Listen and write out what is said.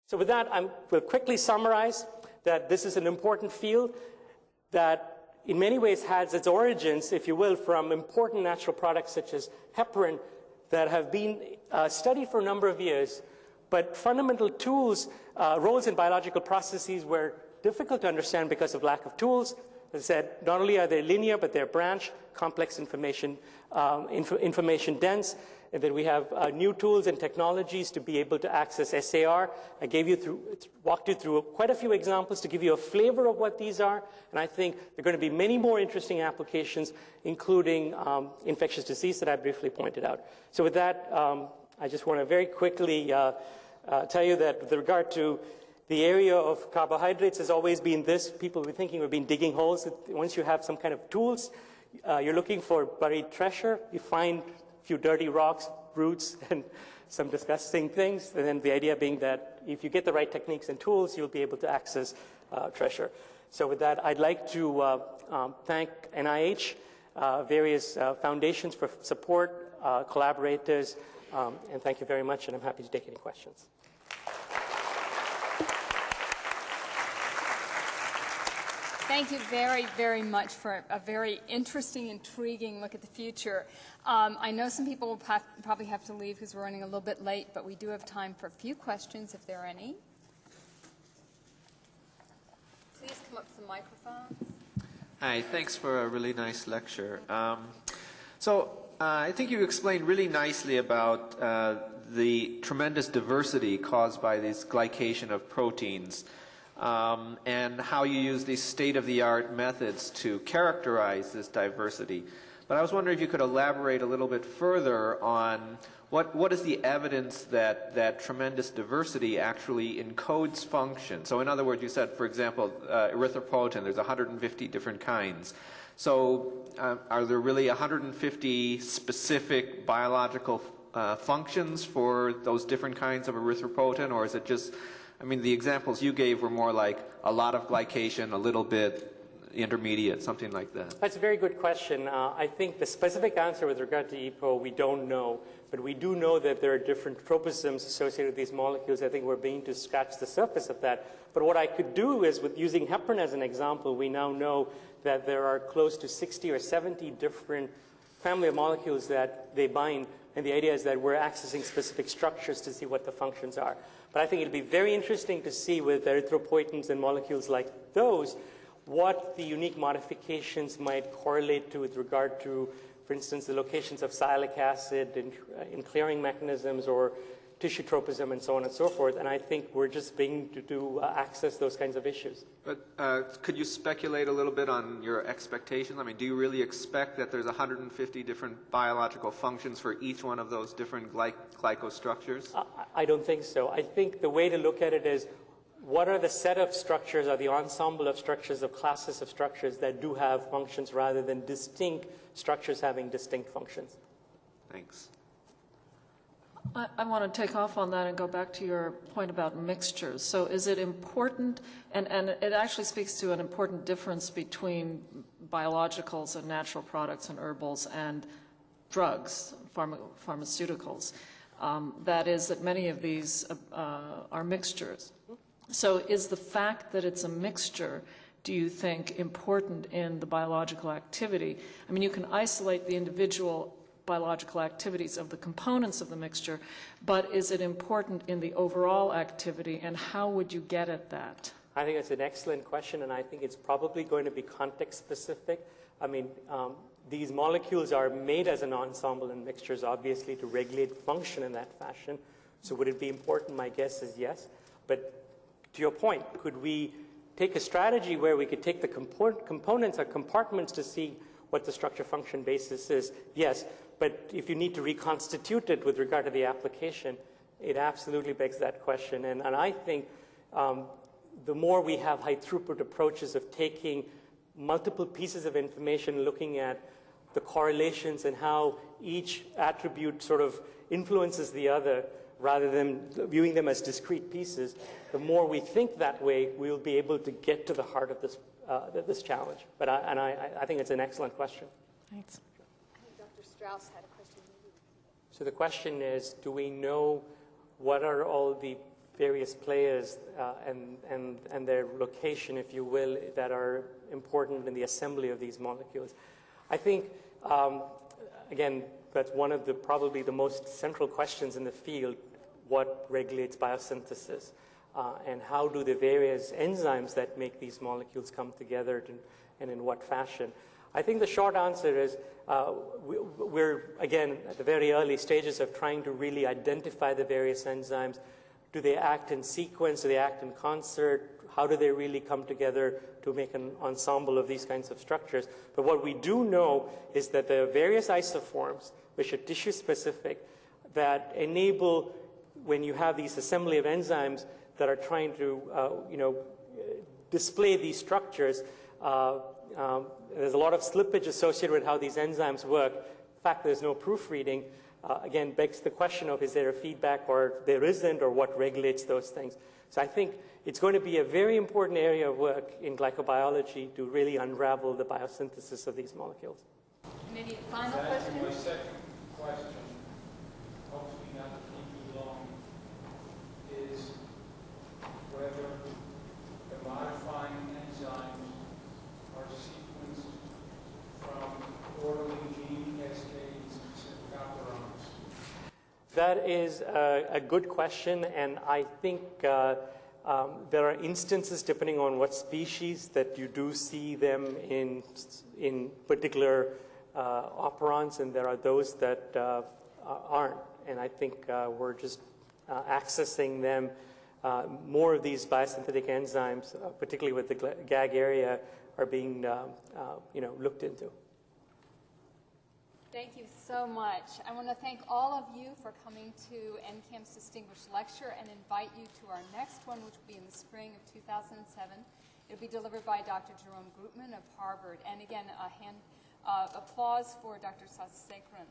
So with that, I will quickly summarize that this is an important field that in many ways has its origins, if you will, from important natural products such as heparin that have been studied for a number of years. But fundamental tools, roles in biological processes were difficult to understand because of lack of tools. As I said, not only are they linear, but they're branch, complex information, information dense. And then we have new tools and technologies to be able to access SAR. I walked you through quite a few examples to give you a flavor of what these are. And I think there are going to be many more interesting applications, including infectious disease that I briefly pointed out. So with that, I just want to very quickly tell you that with regard to the area of carbohydrates has always been this. People were thinking we've been digging holes. Once you have some kind of tools, you're looking for buried treasure. You find a few dirty rocks, roots, and some disgusting things. And then the idea being that if you get the right techniques and tools, you'll be able to access treasure. So with that, I'd like to thank NIH, various foundations for support, collaborators, and thank you very much, and I'm happy to take any questions. Thank you very, very much for a very interesting, intriguing look at the future. I know some people will probably have to leave because we're running a little bit late, but we do have time for a few questions if there are any. Please come up to the microphone. Hi, thanks for a really nice lecture. I think you explained really nicely about the tremendous diversity caused by this glycation of proteins. And how you use these state-of-the-art methods to characterize this diversity. But I was wondering if you could elaborate a little bit further on what is the evidence that that tremendous diversity actually encodes function. So in other words, you said, for example, erythropoietin, there's 150 different kinds. So are there really 150 specific biological functions for those different kinds of erythropoietin, or is it just... I mean, the examples you gave were more like a lot of glycation, a little bit intermediate, something like that. That's a very good question. I think the specific answer with regard to EPO, we don't know. But we do know that there are different tropisms associated with these molecules. I think we're beginning to scratch the surface of that. But what I could do is, with using heparin as an example, we now know that there are close to 60 or 70 different family of molecules that they bind. And the idea is that we're accessing specific structures to see what the functions are. But I think it'll be very interesting to see with erythropoietins and molecules like those, what the unique modifications might correlate to with regard to, for instance, the locations of sialic acid in clearing mechanisms or tissue tropism and so on and so forth. And I think we're just beginning to access those kinds of issues. But could you speculate a little bit on your expectations? I mean, do you really expect that there's 150 different biological functions for each one of those different glycostructures? I don't think so. I think the way to look at it is, what are the set of structures or the ensemble of structures, of classes of structures that do have functions rather than distinct structures having distinct functions? Thanks. I want to take off on that and go back to your point about mixtures. So is it important, and it actually speaks to an important difference between biologicals and natural products and herbals and drugs, pharmaceuticals. That is that many of these are mixtures. So is the fact that it's a mixture, do you think, important in the biological activity? I mean, you can isolate the individual biological activities of the components of the mixture, but is it important in the overall activity, and how would you get at that? I think it's an excellent question, and I think it's probably going to be context-specific. I mean, these molecules are made as an ensemble in mixtures, obviously, to regulate function in that fashion. So would it be important? My guess is yes. But to your point, could we take a strategy where we could take the components or compartments to see what the structure-function basis is? Yes. But if you need to reconstitute it with regard to the application, it absolutely begs that question. And I think the more we have high-throughput approaches of taking multiple pieces of information, looking at the correlations and how each attribute sort of influences the other, rather than viewing them as discrete pieces, the more we think that way, we'll be able to get to the heart of this challenge. But I think it's an excellent question. Thanks. Dr. Strauss had a question. So the question is, do we know what are all the various players and their location, if you will, that are important in the assembly of these molecules. I think, again, that's one of the probably the most central questions in the field: what regulates biosynthesis, and how do the various enzymes that make these molecules come together, and in what fashion? I think the short answer is we're, again, at the very early stages of trying to really identify the various enzymes. Do they act in sequence? Do they act in concert? How do they really come together to make an ensemble of these kinds of structures? But what we do know is that there are various isoforms, which are tissue-specific, that enable, when you have these assembly of enzymes that are trying to display these structures, there's a lot of slippage associated with how these enzymes work. In fact, there's no proofreading. Again, begs the question of, is there a feedback, or there isn't, or what regulates those things? So I think it's going to be a very important area of work in glycobiology to really unravel the biosynthesis of these molecules. Maybe a final question? My second question, hopefully not to keep you long, is whether the modifying enzymes are sequenced from orderly gene cascades to chaperones. That is a good question, and I think there are instances, depending on what species, that you do see them in particular operons, and there are those that aren't. And I think we're just accessing them. More of these biosynthetic enzymes, particularly with the GAG area, are being looked into. Thank you so much. I want to thank all of you for coming to NCAM's Distinguished Lecture and invite you to our next one, which will be in the spring of 2007. It'll be delivered by Dr. Jerome Grootman of Harvard. And again, applause for Dr. Sasisekharan.